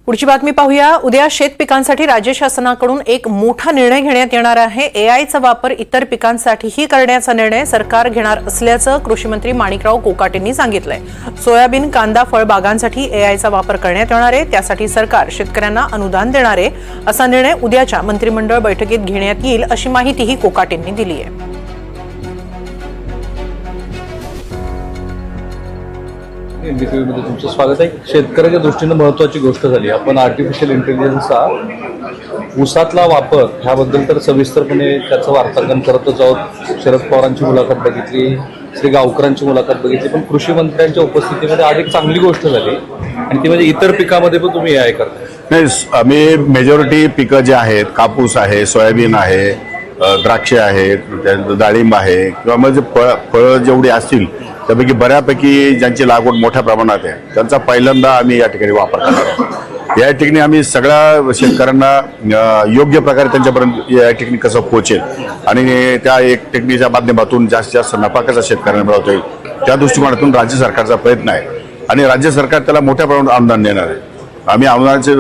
पुढची बातमी पाहूया। उद्या शेत पिकांसाठी राज्य शासनाकडून एक मोठा निर्णय घेण्यात येणार आहे। एआयचा वापर इतर पिकांसाठीही करण्याचा निर्णय सरकार घेणार असल्याचं कृषी मंत्री माणिकराव कोकाटेंनी सांगितलंय। सोयाबीन, कांदा, फळबागांसाठी एआयचा वापर करण्यात येणार आहे। त्यासाठी सरकार शेतकऱ्यांना अनुदान देणार आहे। असा निर्णय उद्याच्या मंत्रिमंडळ बैठकीत घेण्यात येईल अशी माहितीही कोकाटेंनी दिली आहे। एनडीटीव्हीमध्ये तुमचं स्वागत आहे। शेतकऱ्याच्या दृष्टीने महत्त्वाची गोष्ट झाली। आपण आर्टिफिशियल इंटेलिजन्सचा ऊसातला वापर ह्याबद्दल तर सविस्तरपणे त्याचं वार्तांकन करतच आहोत। शरद पवारांची मुलाखत बघितली, श्री गावकरांची मुलाखत बघितली, पण कृषी मंत्र्यांच्या उपस्थितीमध्ये आज एक चांगली गोष्ट झाली आणि ती म्हणजे इतर पिकामध्ये पण तुम्ही एआय करताय। नाही, आम्ही मेजॉरिटी पिकं जे आहेत, कापूस आहे, सोयाबीन आहे, द्राक्षे आहेत, डाळिंब आहे किंवा मग फळं जेवढी असतील त्यापैकी बऱ्यापैकी ज्यांची लागवड मोठ्या प्रमाणात आहे त्यांचा पहिल्यांदा आम्ही या ठिकाणी वापर करणार आहोत। या ठिकाणी आम्ही सगळ्या शेतकऱ्यांना योग्य प्रकारे त्यांच्यापर्यंत या ठिकाणी कसं पोहोचेल आणि त्या एक टेक्निकच्या माध्यमातून जास्तीत जास्त नफा कसा शेतकऱ्यांना मिळवता येईल त्या दृष्टिकोनातून राज्य सरकारचा प्रयत्न आहे आणि राज्य सरकार त्याला मोठ्या प्रमाणात अनुदान देणार आहे। आम्ही अनुदानाचे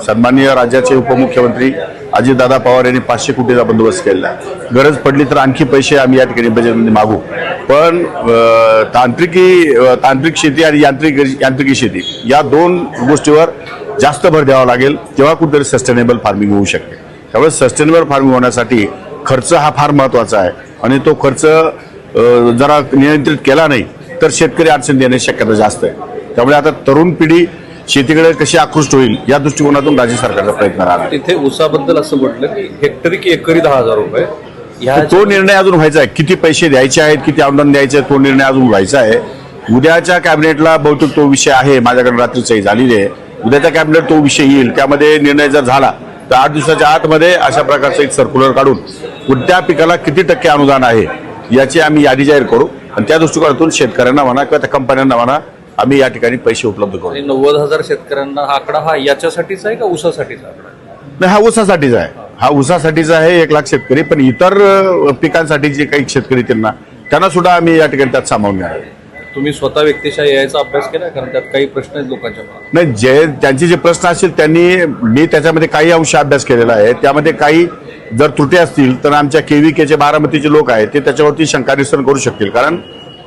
सन्माननीय राज्याचे उपमुख्यमंत्री अजितदादा पवार यांनी 500 कोटीचा बंदोबस्त केलेला आहे। गरज पडली तर आणखी पैसे आम्ही या ठिकाणी बजेटमध्ये मागू, पण तांत्रिक शेती आणि यांत्रिकी शेती या दोन गोष्टीवर जास्त भर द्यावा लागेल, तेव्हा कुठेतरी सस्टेनेबल फार्मिंग होऊ शकते। त्यामुळे सस्टेनेबल फार्मिंग होण्यासाठी खर्च हा फार महत्त्वाचा आहे आणि तो खर्च जरा नियंत्रित केला नाही तर शेतकरी अडचण येण्याची शक्यता जास्त आहे। त्यामुळे आता तरुण पिढी शेतीकडे कशी आकृष्ट होईल या दृष्टिकोनातून राज्य सरकारचा प्रयत्न राहणार। तिथे ऊसाबद्दल असं म्हटलं की हेक्टरी की एकरी 10,000 रुपये, तो निर्णय अजून व्हायचा आहे। किती पैसे द्यायचे आहेत, किती अनुदान द्यायचे आहे, तो निर्णय अजून व्हायचा आहे। उद्याच्या कॅबिनेटला बहुतेक तो विषय आहे, माझ्याकडे रात्रीचंही झालेली आहे। उद्याच्या कॅबिनेट तो विषय येईल, त्यामध्ये निर्णय जर झाला तर 8 दिवसाच्या आतमध्ये अशा प्रकारचं एक सर्क्युलर काढून कोणत्या पिकाला किती टक्के अनुदान आहे याची आम्ही यादी जाहीर करू आणि त्या दृष्टिकोनातून शेतकऱ्यांना म्हणा किंवा त्या कंपन्यांना म्हणा आम्ही या ठिकाणी पैसे उपलब्ध करू। 90,000 शेतकऱ्यांना हा आकडा हा याच्यासाठीच आहे का ऊसासाठीचा आकडा? नाही, हा ऊसासाठीच आहे। हा ऊसासाठीचा आहे 1 लाख शेतकरी, पण इतर पिकांसाठी जे काही शेतकरी त्यांना सुद्धा आम्ही या ठिकाणी त्यात सामावून घेणार। तुम्ही स्वतः व्यक्तिशः याचा अभ्यास केला, कारण त्यात काही प्रश्न आहेत लोकांच्या मनात। नाही, त्यांचे जे प्रश्न असतील मी त्याच्यामध्ये काही अंश अभ्यास केलेला आहे। त्यामध्ये काही जर त्रुटी असतील तर आमच्या केव्हीकेचे बारामतीचे लोक आहेत ते त्याच्यावरती शंका निरसन करू शकतील, कारण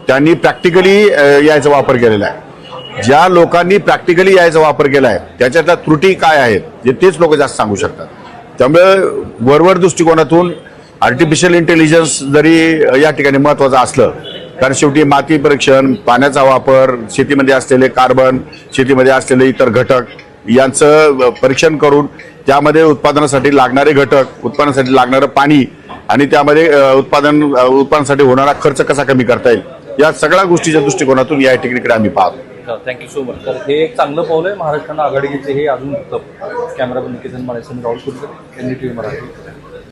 त्यांनी प्रॅक्टिकली याचा वापर केलेला आहे। ज्या लोकांनी प्रॅक्टिकली याचा वापर केला आहे त्याच्यातल्या त्रुटी काय आहेत तेच लोक जास्त सांगू शकतात। त्यामुळे वरवर दृष्टिकोनातून आर्टिफिशियल इंटेलिजन्स जरी या ठिकाणी महत्त्वाचं असलं, कारण शेवटी माती परीक्षण, पाण्याचा वापर, शेतीमध्ये असलेले कार्बन, शेतीमध्ये असलेले इतर घटक यांचं परीक्षण करून त्यामध्ये उत्पादनासाठी लागणारे घटक, उत्पादनासाठी लागणारं पाणी आणि त्यामध्ये उत्पादनासाठी होणारा खर्च कसा कमी करता येईल या सगळ्या गोष्टीच्या दृष्टिकोनातून या टेक्निककडे आम्ही पाहतो। Thank you so much. तर हे एक चांगलं पाऊल आहे महाराष्ट्रानं आघाडी घेतली, हे अजून कॅमेरामन निकेतन माळेसह राहुल कुलकर्णी, एनडीटीव्ही मराठी।